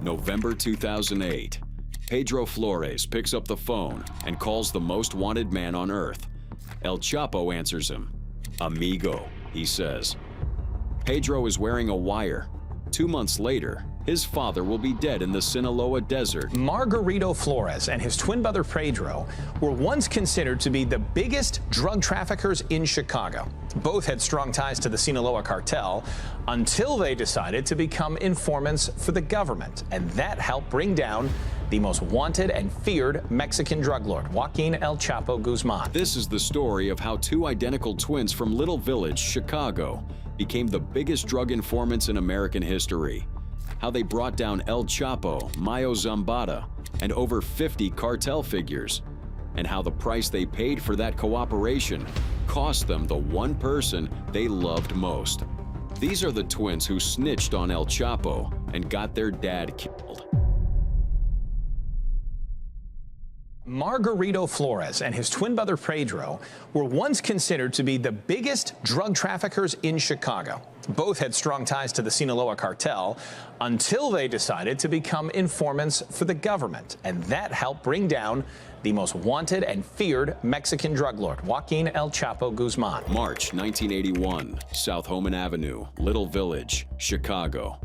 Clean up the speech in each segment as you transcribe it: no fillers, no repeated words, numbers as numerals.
November 2008. Pedro Flores picks up the phone and calls the most wanted man on earth. El Chapo answers him. Amigo, he says. Pedro is wearing a wire. 2 months later, his father will be dead in the Sinaloa desert. Margarito Flores and his twin brother Pedro were once considered to be the biggest drug traffickers in Chicago. Both had strong ties to the Sinaloa cartel until they decided to become informants for the government, and that helped bring down the most wanted and feared Mexican drug lord, Joaquin El Chapo Guzman. This is the story of how two identical twins from Little Village, Chicago, became the biggest drug informants in American history. How they brought down El Chapo, Mayo Zambada, and over 50 cartel figures, and how the price they paid for that cooperation cost them the one person they loved most. These are the twins who snitched on El Chapo and got their dad killed. Margarito Flores and his twin brother Pedro were once considered to be the biggest drug traffickers in Chicago. Both had strong ties to the Sinaloa cartel until they decided to become informants for the government, and that helped bring down the most wanted and feared Mexican drug lord, Joaquin El Chapo Guzman. March 1981, South Homan Avenue, Little Village, Chicago.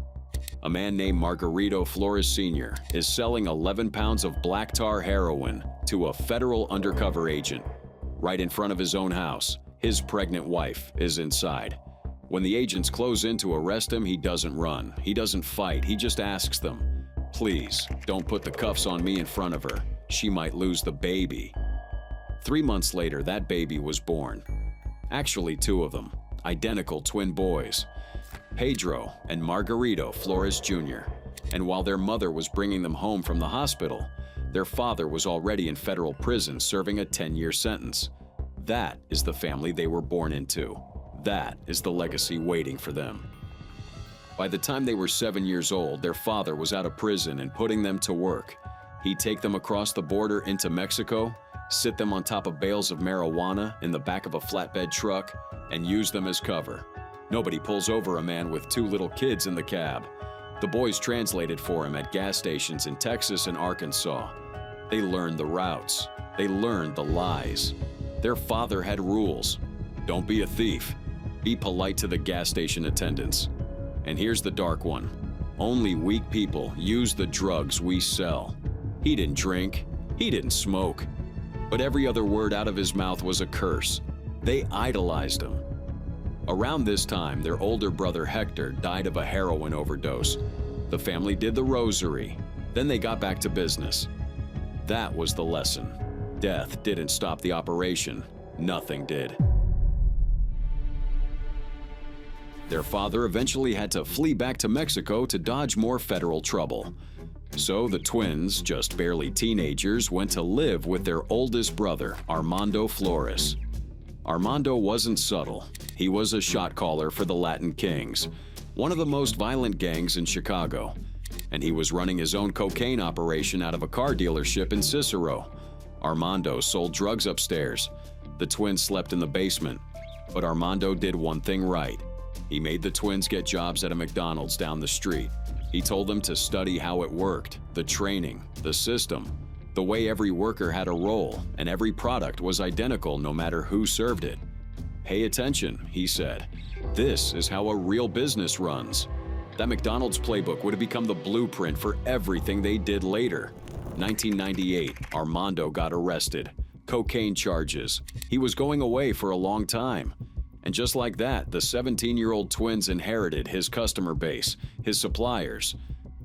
A man named Margarito Flores Sr. is selling 11 pounds of black tar heroin to a federal undercover agent. Right in front of his own house, his pregnant wife is inside. When the agents close in to arrest him, he doesn't run, he doesn't fight, he just asks them, "Please, don't put the cuffs on me in front of her. She might lose the baby." 3 months later, that baby was born. Actually, 2 of them, identical twin boys. Pedro and Margarito Flores Jr. And while their mother was bringing them home from the hospital, their father was already in federal prison serving a 10-year sentence. That is the family they were born into. That is the legacy waiting for them. By the time they were 7 years old, their father was out of prison and putting them to work. He'd take them across the border into Mexico, sit them on top of bales of marijuana in the back of a flatbed truck, and use them as cover. Nobody pulls over a man with 2 little kids in the cab. The boys translated for him at gas stations in Texas and Arkansas. They learned the routes. They learned the lies. Their father had rules. Don't be a thief. Be polite to the gas station attendants. And here's the dark one. Only weak people use the drugs we sell. He didn't drink. He didn't smoke. But every other word out of his mouth was a curse. They idolized him. Around this time, their older brother Hector died of a heroin overdose. The family did the rosary. Then they got back to business. That was the lesson. Death didn't stop the operation. Nothing did. Their father eventually had to flee back to Mexico to dodge more federal trouble. So the twins, just barely teenagers, went to live with their oldest brother, Armando Flores. Armando wasn't subtle. He was a shot caller for the Latin Kings, one of the most violent gangs in Chicago. And he was running his own cocaine operation out of a car dealership in Cicero. Armando sold drugs upstairs. The twins slept in the basement. But Armando did one thing right. He made the twins get jobs at a McDonald's down the street. He told them to study how it worked, the training, the system, the way every worker had a role, and every product was identical no matter who served it. Pay attention, he said. This is how a real business runs. That McDonald's playbook would have become the blueprint for everything they did later. 1998, Armando got arrested. Cocaine charges. He was going away for a long time. And just like that, the 17-year-old twins inherited his customer base, his suppliers,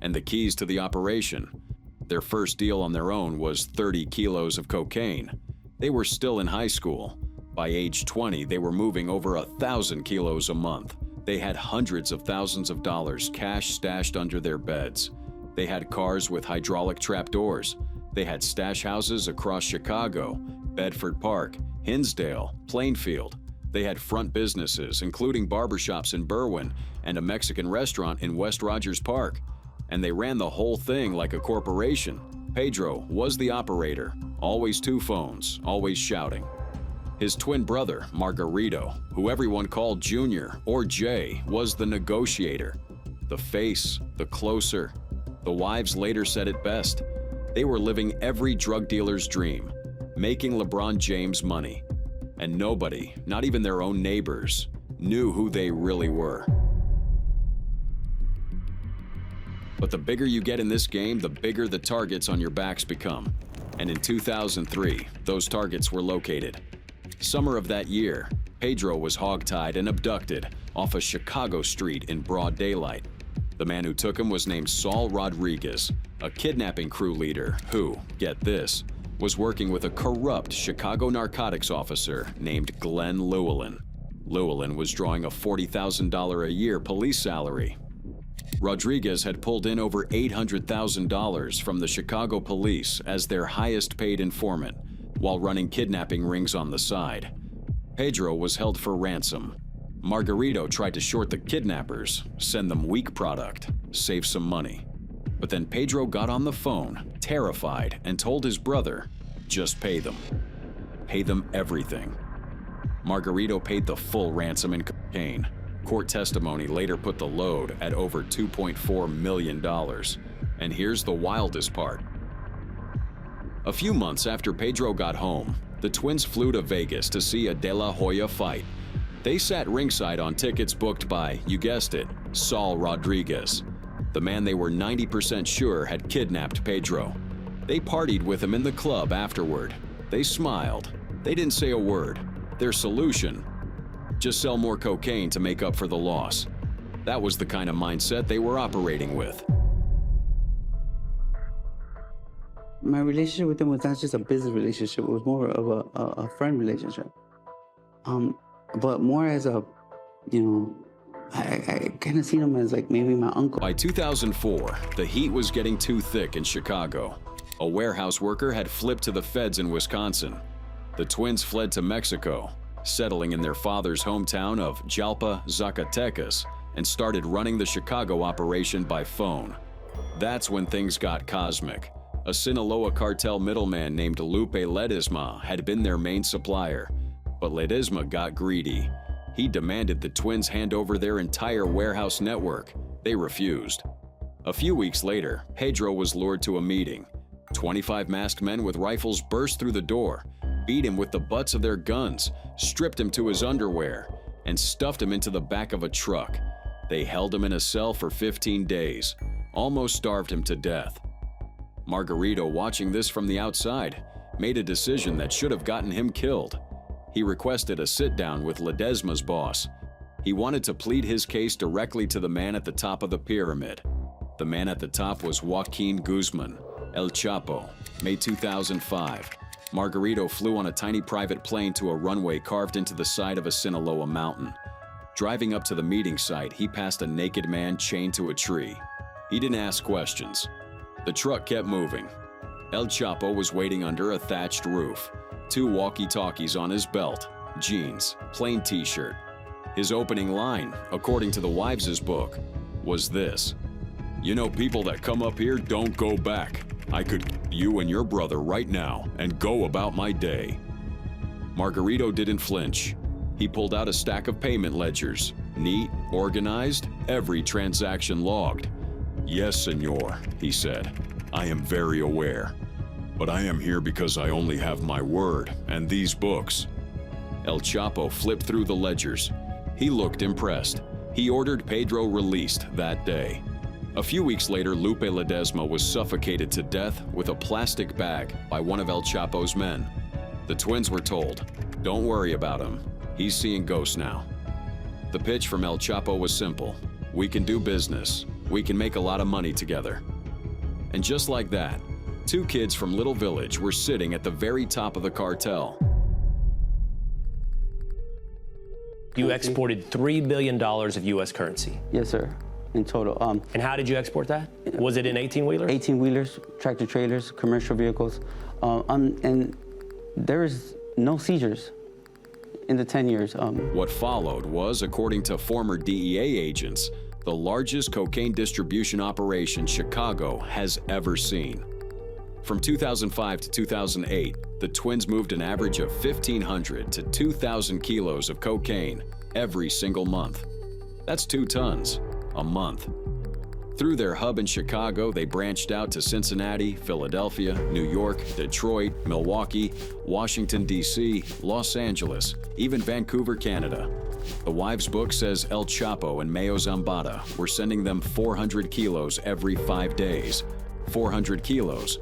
and the keys to the operation. Their first deal on their own was 30 kilos of cocaine. They were still in high school. By age 20, they were moving over 1,000 kilos a month. They had hundreds of thousands of dollars cash stashed under their beds. They had cars with hydraulic trapdoors. They had stash houses across Chicago, Bedford Park, Hinsdale, Plainfield. They had front businesses, including barbershops in Berwyn and a Mexican restaurant in West Rogers Park. And they ran the whole thing like a corporation. Pedro was the operator, always 2 phones, always shouting. His twin brother, Margarito, who everyone called Junior or Jay, was the negotiator. The face, the closer, The wives later said it best. They were living every drug dealer's dream, making LeBron James money. And nobody, not even their own neighbors, knew who they really were. But the bigger you get in this game, the bigger the targets on your backs become. And in 2003, those targets were located. Summer of that year, Pedro was hogtied and abducted off a Chicago street in broad daylight. The man who took him was named Saul Rodriguez, a kidnapping crew leader who, get this, was working with a corrupt Chicago narcotics officer named Glenn Llewellyn. Llewellyn was drawing a $40,000 a year police salary. Rodriguez had pulled in over $800,000 from the Chicago police as their highest-paid informant, while running kidnapping rings on the side. Pedro was held for ransom. Margarito tried to short the kidnappers, send them weak product, save some money. But then Pedro got on the phone, terrified, and told his brother, just pay them. Pay them everything. Margarito paid the full ransom in cocaine. Court testimony later put the load at over $2.4 million. And here's the wildest part. A few months after Pedro got home, the twins flew to Vegas to see a De La Hoya fight. They sat ringside on tickets booked by, you guessed it, Saul Rodriguez, the man they were 90% sure had kidnapped Pedro. They partied with him in the club afterward. They smiled. They didn't say a word. Their solution? Just sell more cocaine to make up for the loss. That was the kind of mindset they were operating with. My relationship with him was not just a business relationship, it was more of a friend relationship. But more as a, I kind of seen him as like maybe my uncle. By 2004, the heat was getting too thick in Chicago. A warehouse worker had flipped to the feds in Wisconsin. The twins fled to Mexico, settling in their father's hometown of Jalpa, Zacatecas, and started running the Chicago operation by phone. That's when things got cosmic. A Sinaloa cartel middleman named Lupe Ledesma had been their main supplier, but Ledesma got greedy. He demanded the twins hand over their entire warehouse network. They refused. A few weeks later, Pedro was lured to a meeting. 25 masked men with rifles burst through the door, beat him with the butts of their guns, stripped him to his underwear, and stuffed him into the back of a truck. They held him in a cell for 15 days, almost starved him to death. Margarito, watching this from the outside, made a decision that should have gotten him killed. He requested a sit-down with Ledesma's boss. He wanted to plead his case directly to the man at the top of the pyramid. The man at the top was Joaquin Guzman, El Chapo. May 2005. Margarito flew on a tiny private plane to a runway carved into the side of a Sinaloa mountain. Driving up to the meeting site, he passed a naked man chained to a tree. He didn't ask questions. The truck kept moving. El Chapo was waiting under a thatched roof, 2 walkie-talkies on his belt, jeans, plain t-shirt. His opening line, according to the wives' book, was this: "You know, people that come up here don't go back. I could kill you and your brother right now and go about my day." Margarito didn't flinch. He pulled out a stack of payment ledgers, neat, organized, every transaction logged. "Yes, senor," he said. "I am very aware. But I am here because I only have my word and these books." El Chapo flipped through the ledgers. He looked impressed. He ordered Pedro released that day. A few weeks later, Lupe Ledesma was suffocated to death with a plastic bag by one of El Chapo's men. The twins were told, "Don't worry about him. He's seeing ghosts now." The pitch from El Chapo was simple. We can do business. We can make a lot of money together. And just like that, 2 kids from Little Village were sitting at the very top of the cartel. You exported $3 billion of U.S. currency. Yes, sir, in total. And how did you export that? Was it in 18-wheelers? 18-wheelers, tractor trailers, commercial vehicles, and there is no seizures in the 10 years. What followed was, according to former DEA agents, the largest cocaine distribution operation Chicago has ever seen. From 2005 to 2008, the twins moved an average of 1,500 to 2,000 kilos of cocaine every single month. That's 2 tons a month. Through their hub in Chicago, they branched out to Cincinnati, Philadelphia, New York, Detroit, Milwaukee, Washington, D.C., Los Angeles, even Vancouver, Canada. The wives' book says El Chapo and Mayo Zambada were sending them 400 kilos every 5 days. 400 kilos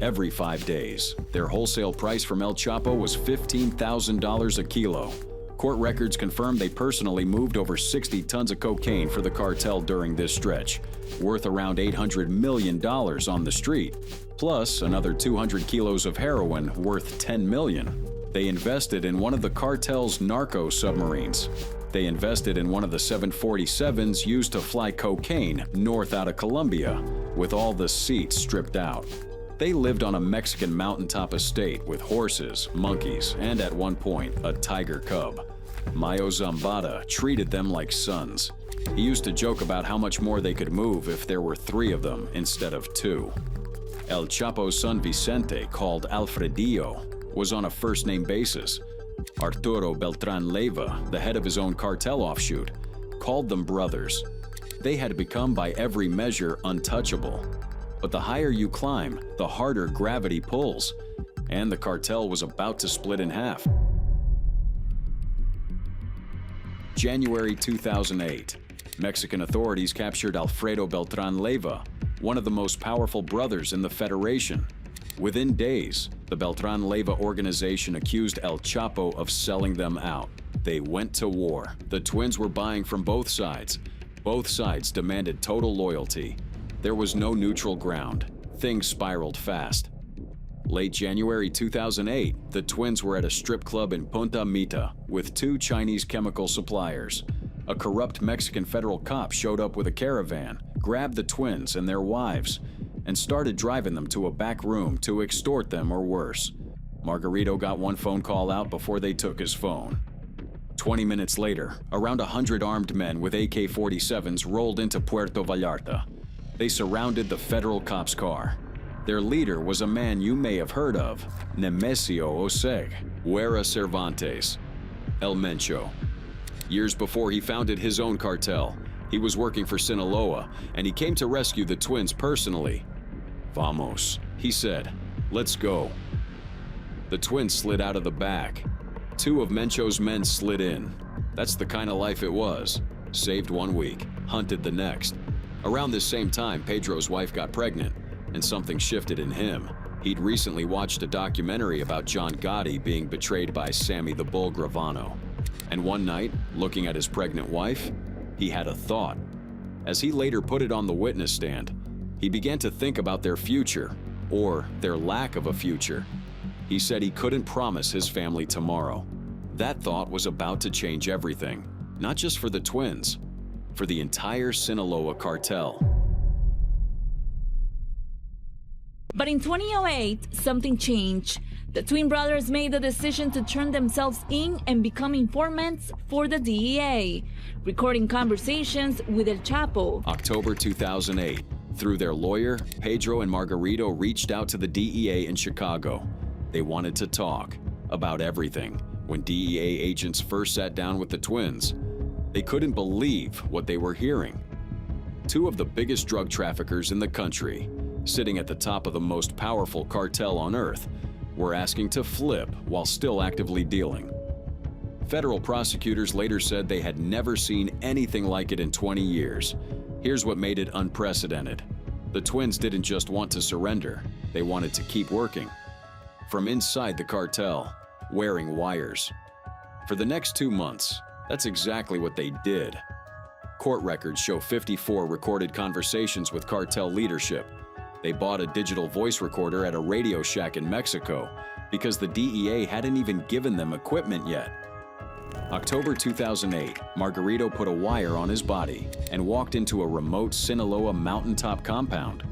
every 5 days. Their wholesale price from El Chapo was $15,000 a kilo. Court records confirm they personally moved over 60 tons of cocaine for the cartel during this stretch, worth around $800 million on the street, plus another 200 kilos of heroin worth $10 million. They invested in one of the cartel's narco submarines. They invested in one of the 747s used to fly cocaine north out of Colombia, with all the seats stripped out. They lived on a Mexican mountaintop estate with horses, monkeys, and at one point, a tiger cub. Mayo Zambada treated them like sons. He used to joke about how much more they could move if there were 3 of them instead of 2. El Chapo's son Vicente, called Alfredillo, was on a first-name basis. Arturo Beltran Leyva, the head of his own cartel offshoot, called them brothers. They had become by every measure untouchable. But the higher you climb, the harder gravity pulls, and the cartel was about to split in half. January 2008, Mexican authorities captured Alfredo Beltran Leyva, one of the most powerful brothers in the Federation. Within days, the Beltran Leyva organization accused El Chapo of selling them out. They went to war. The twins were buying from both sides. Both sides demanded total loyalty. There was no neutral ground. Things spiraled fast. Late January 2008, the twins were at a strip club in Punta Mita with 2 Chinese chemical suppliers. A corrupt Mexican federal cop showed up with a caravan, grabbed the twins and their wives, and started driving them to a back room to extort them or worse. Margarito got one phone call out before they took his phone. 20 minutes later, around 100 armed men with AK-47s rolled into Puerto Vallarta. They surrounded the federal cop's car. Their leader was a man you may have heard of, Nemesio Oseg, Huera Cervantes, El Mencho. Years before he founded his own cartel, he was working for Sinaloa, and he came to rescue the twins personally. Vamos, he said, let's go. The twins slid out of the back. 2 of Mencho's men slid in. That's the kind of life it was. Saved 1 week, hunted the next. Around this same time, Pedro's wife got pregnant, and something shifted in him. He'd recently watched a documentary about John Gotti being betrayed by Sammy the Bull Gravano. And one night, looking at his pregnant wife, he had a thought. As he later put it on the witness stand, he began to think about their future, or their lack of a future. He said he couldn't promise his family tomorrow. That thought was about to change everything, not just for the twins, for the entire Sinaloa cartel. But in 2008, something changed. The twin brothers made the decision to turn themselves in and become informants for the DEA, recording conversations with El Chapo. October 2008. Through their lawyer, Pedro and Margarito reached out to the DEA in Chicago. They wanted to talk about everything. When DEA agents first sat down with the twins, they couldn't believe what they were hearing. 2 of the biggest drug traffickers in the country, sitting at the top of the most powerful cartel on earth, were asking to flip while still actively dealing. Federal prosecutors later said they had never seen anything like it in 20 years. Here's what made it unprecedented. The twins didn't just want to surrender, they wanted to keep working. From inside the cartel, wearing wires. For the next 2 months, that's exactly what they did. Court records show 54 recorded conversations with cartel leadership. They bought a digital voice recorder at a Radio Shack in Mexico because the DEA hadn't even given them equipment yet. October 2008, Margarito put a wire on his body and walked into a remote Sinaloa mountaintop compound.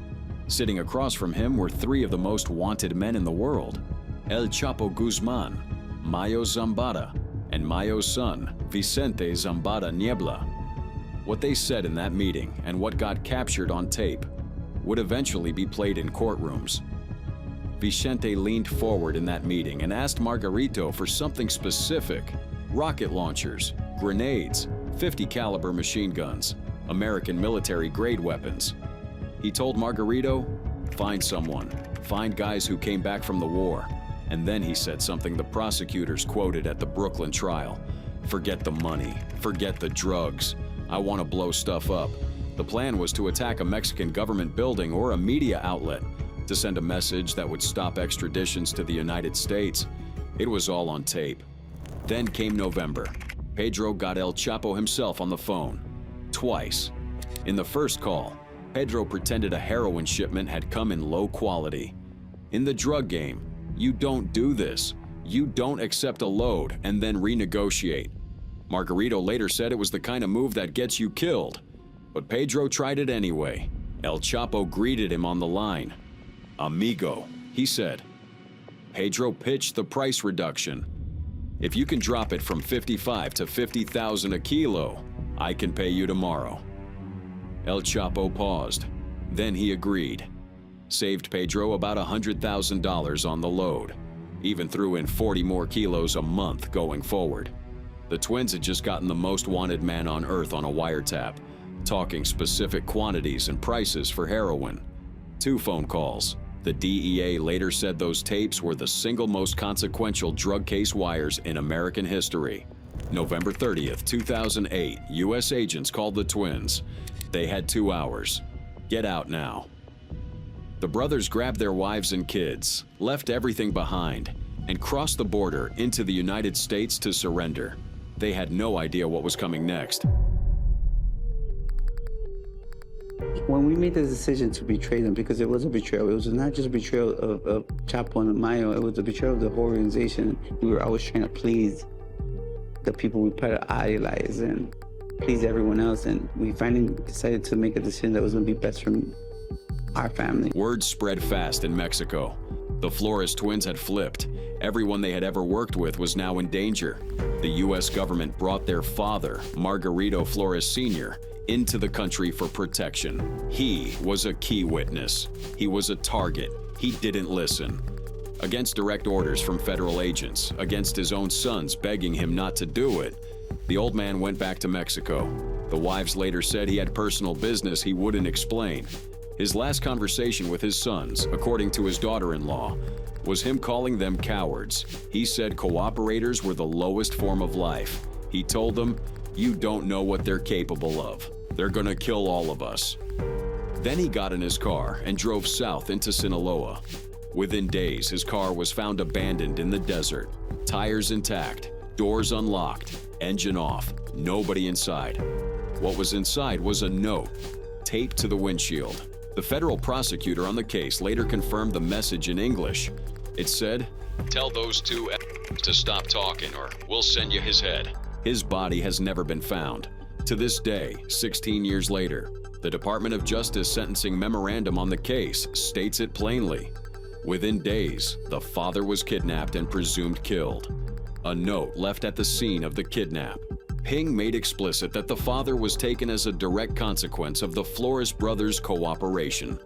Sitting across from him were 3 of the most wanted men in the world: El Chapo Guzman, Mayo Zambada, and Mayo's son, Vicente Zambada Niebla. What they said in that meeting and what got captured on tape would eventually be played in courtrooms. Vicente leaned forward in that meeting and asked Margarito for something specific: rocket launchers, grenades, .50 caliber machine guns. American military-grade weapons. He told Margarito, "Find someone. Find guys who came back from the war." And then he said something the prosecutors quoted at the Brooklyn trial. "Forget the money. Forget the drugs. I want to blow stuff up." The plan was to attack a Mexican government building or a media outlet to send a message that would stop extraditions to the United States. It was all on tape. Then came November. Pedro got El Chapo himself on the phone. Twice. In the first call, Pedro pretended a heroin shipment had come in low quality. In the drug game, you don't do this. You don't accept a load and then renegotiate. Margarito later said it was the kind of move that gets you killed. But Pedro tried it anyway. El Chapo greeted him on the line. "Amigo," he said. Pedro pitched the price reduction. "If you can drop it from 55 to 50,000 a kilo, I can pay you tomorrow." El Chapo paused. Then he agreed. Saved Pedro about $100,000 on the load. Even threw in 40 more kilos a month going forward. The twins had just gotten the most wanted man on earth on a wiretap, talking specific quantities and prices for heroin. 2 phone calls. The DEA later said those tapes were the single most consequential drug case wires in American history. November 30th, 2008, U.S. agents called the twins. They had 2 hours. Get out now. The brothers grabbed their wives and kids, left everything behind, and crossed the border into the United States to surrender. They had no idea what was coming next. When we made the decision to betray them, because it was a betrayal, it was not just a betrayal of Chapo and Mayo, it was a betrayal of the whole organization. We were always trying to please the people we idolize and please everyone else, and we finally decided to make a decision that was going to be best for our family. Word spread fast in Mexico. The Flores twins had flipped. Everyone they had ever worked with was now in danger. The U.S. government brought their father, Margarito Flores Sr., into the country for protection. He was a key witness. He was a target. He didn't listen. Against direct orders from federal agents, against his own sons begging him not to do it, the old man went back to Mexico. The wives later said he had personal business he wouldn't explain. His last conversation with his sons, according to his daughter-in-law, was him calling them cowards. He said cooperators were the lowest form of life. He told them, "You don't know what they're capable of. They're gonna kill all of us." Then he got in his car and drove south into Sinaloa. Within days, his car was found abandoned in the desert. Tires intact, doors unlocked, engine off, nobody inside. What was inside was a note, taped to the windshield. The federal prosecutor on the case later confirmed the message in English. It said, "Tell those 2 to stop talking or we'll send you his head." His body has never been found. To this day, 16 years later, the Department of Justice sentencing memorandum on the case states it plainly. Within days, the father was kidnapped and presumed killed. A note left at the scene of the kidnap. Ping made explicit that the father was taken as a direct consequence of the Flores brothers' cooperation.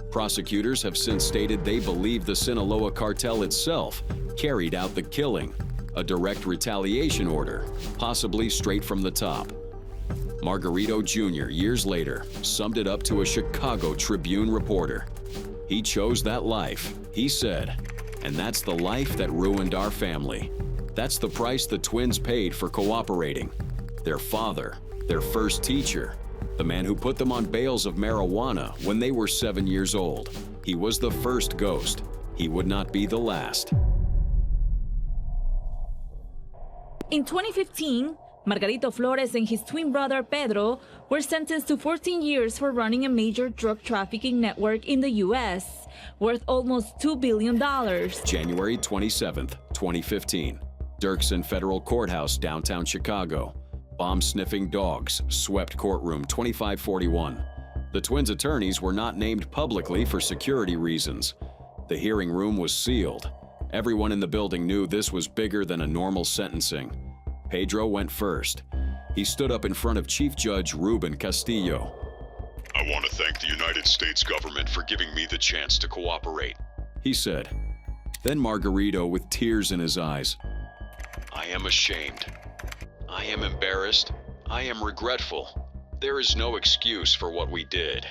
Prosecutors have since stated they believe the Sinaloa cartel itself carried out the killing, a direct retaliation order, possibly straight from the top. Margarito Jr., years later, summed it up to a Chicago Tribune reporter. He chose that life, he said, and that's the life that ruined our family. That's the price the twins paid for cooperating. Their father, their first teacher, the man who put them on bales of marijuana when they were 7 years old. He was the first ghost. He would not be the last. In 2015, Margarito Flores and his twin brother Pedro were sentenced to 14 years for running a major drug trafficking network in the U.S., worth almost $2 billion. January 27, 2015. Dirksen Federal Courthouse, downtown Chicago. Bomb-sniffing dogs swept courtroom 2541. The twins' attorneys were not named publicly for security reasons. The hearing room was sealed. Everyone in the building knew this was bigger than a normal sentencing. Pedro went first. He stood up in front of Chief Judge Ruben Castillo. "I want to thank the United States government for giving me the chance to cooperate," he said. Then Margarito, with tears in his eyes. "I am ashamed. I am embarrassed. I am regretful. There is no excuse for what we did.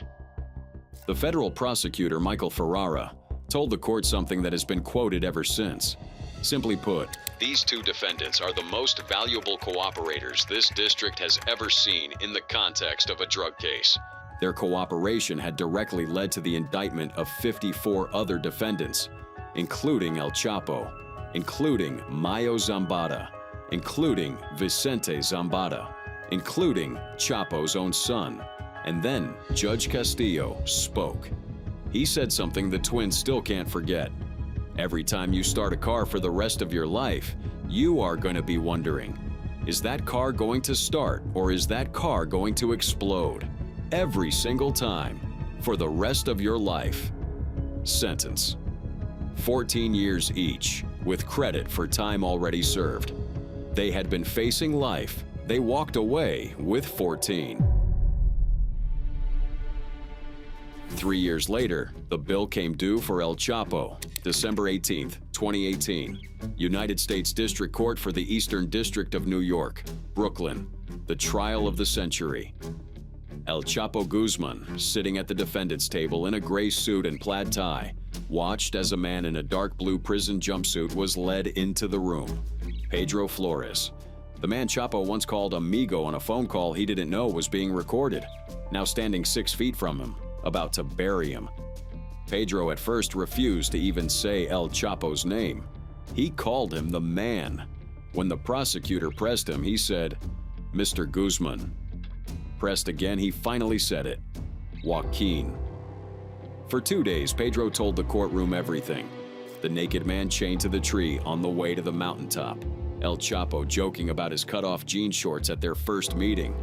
The federal prosecutor, Michael Ferrara, told the court something that has been quoted ever since. Simply put, These two defendants are the most valuable cooperators this district has ever seen in the context of a drug case. their cooperation had directly led to the indictment of 54 other defendants, including El Chapo, including Mayo Zambada, including Vicente Zambada, including Chapo's own son. And then Judge Castillo spoke. He said something the twins still can't forget. Every time you start a car for the rest of your life, you are going to be wondering, is that car going to start or is that car going to explode? Every single time, for the rest of your life. Sentence: 14 years each, with credit for time already served. They had been facing life. They walked away with 14. 3 years later, the bill came due for El Chapo, December 18, 2018. United States District Court for the Eastern District of New York, Brooklyn. The trial of the century. El Chapo Guzman, sitting at the defendant's table in a gray suit and plaid tie, watched as a man in a dark blue prison jumpsuit was led into the room. Pedro Flores, the man Chapo once called amigo on a phone call he didn't know was being recorded, now standing 6 feet from him, about to bury him. Pedro at first refused to even say El Chapo's name. He called him the man. When the prosecutor pressed him, he said, "Mr. Guzman." Pressed again, he finally said it, "Joaquin." For 2 days, Pedro told the courtroom everything. The naked man chained to the tree on the way to the mountaintop. El Chapo joking about his cut-off jean shorts at their first meeting.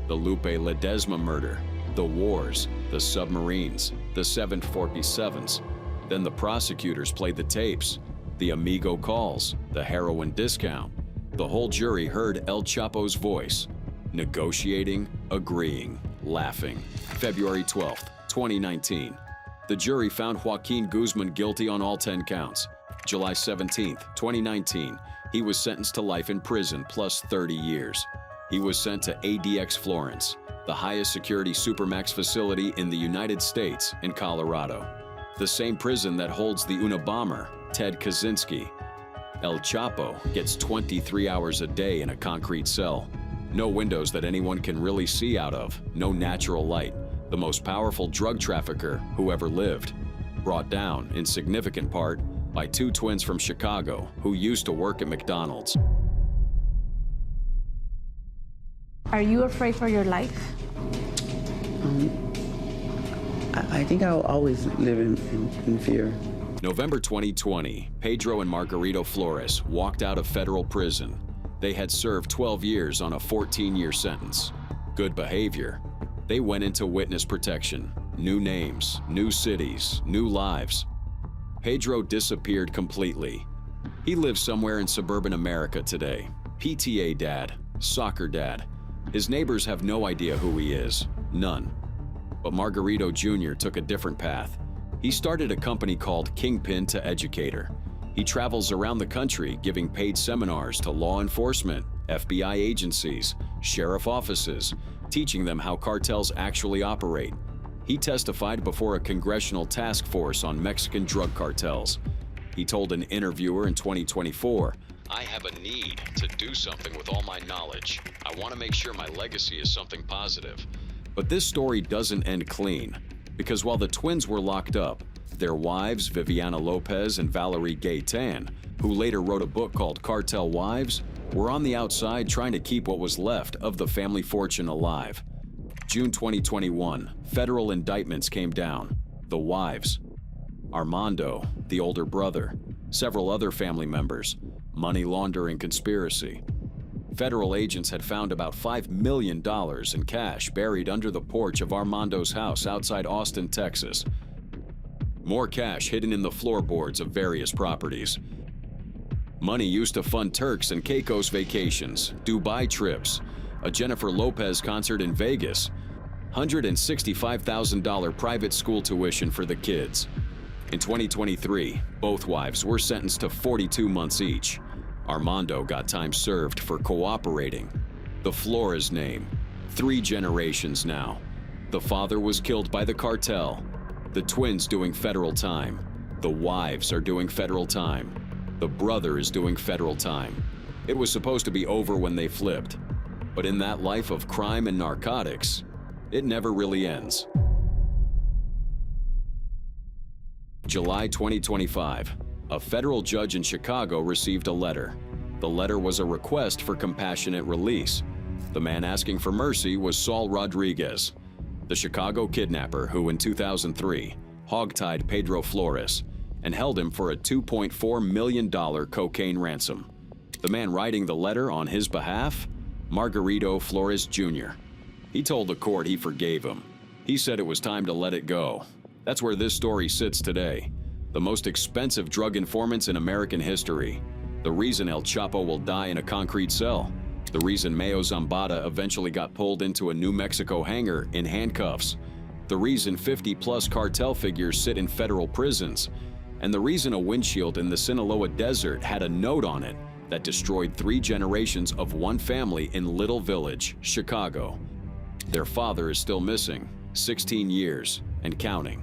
The Lupe Ledesma murder. The wars. The submarines. The 747s. Then the prosecutors played the tapes. The amigo calls. The heroin discount. The whole jury heard El Chapo's voice. Negotiating, agreeing, laughing. February 12, 2019. The jury found Joaquin Guzman guilty on all 10 counts. July 17, 2019, he was sentenced to life in prison plus 30 years. He was sent to ADX Florence, the highest security supermax facility in the United States in Colorado, the same prison that holds the Unabomber, Ted Kaczynski. El Chapo gets 23 hours a day in a concrete cell. No windows that anyone can really see out of, no natural light. The most powerful drug trafficker who ever lived. Brought down, in significant part, by two twins from Chicago who used to work at McDonald's. Are you afraid for your life? I think I'll always live in fear. November 2020, Pedro and Margarito Flores walked out of federal prison. They had served 12 years on a 14-year sentence. Good behavior. They went into witness protection. New names, new cities, new lives. Pedro disappeared completely. He lives somewhere in suburban America today. PTA dad, soccer dad. His neighbors have no idea who he is. None. But Margarito Jr. took a different path. He started a company called Kingpin to Educator. He travels around the country giving paid seminars to law enforcement, FBI agencies, sheriff offices, teaching them how cartels actually operate. He testified before a congressional task force on Mexican drug cartels. He told an interviewer in 2024, "I have a need to do something with all my knowledge. I want to make sure my legacy is something positive." But this story doesn't end clean, because while the twins were locked up, their wives, Viviana Lopez and Valerie Gaetan, who later wrote a book called Cartel Wives, were on the outside trying to keep what was left of the family fortune alive. June 2021, federal indictments came down. The wives, Armando, the older brother, several other family members, money laundering conspiracy. Federal agents had found about $5 million in cash buried under the porch of Armando's house outside Austin, Texas. More cash hidden in the floorboards of various properties. Money used to fund Turks and Caicos vacations, Dubai trips, a Jennifer Lopez concert in Vegas, $165,000 private school tuition for the kids. In 2023, both wives were sentenced to 42 months each. Armando got time served for cooperating. The Flores name, 3 generations now. The father was killed by the cartel. The twins doing federal time. The wives are doing federal time. The brother is doing federal time. It was supposed to be over when they flipped. But in that life of crime and narcotics, it never really ends. July 2025, a federal judge in Chicago received a letter. The letter was a request for compassionate release. The man asking for mercy was Saul Rodriguez, the Chicago kidnapper who in 2003 hogtied Pedro Flores and held him for a $2.4 million cocaine ransom. The man writing the letter on his behalf? Margarito Flores Jr. He told the court he forgave him. He said it was time to let it go. That's where this story sits today. The most expensive drug informants in American history. The reason El Chapo will die in a concrete cell. The reason Mayo Zambada eventually got pulled into a New Mexico hangar in handcuffs. The reason 50-plus cartel figures sit in federal prisons. And the reason a windshield in the Sinaloa desert had a note on it that destroyed 3 generations of one family in Little Village, Chicago. Their father is still missing, 16 years, and counting.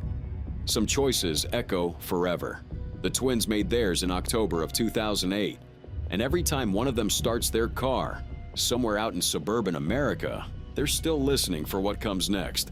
Some choices echo forever. The twins made theirs in October of 2008, and every time one of them starts their car, somewhere out in suburban America, they're still listening for what comes next.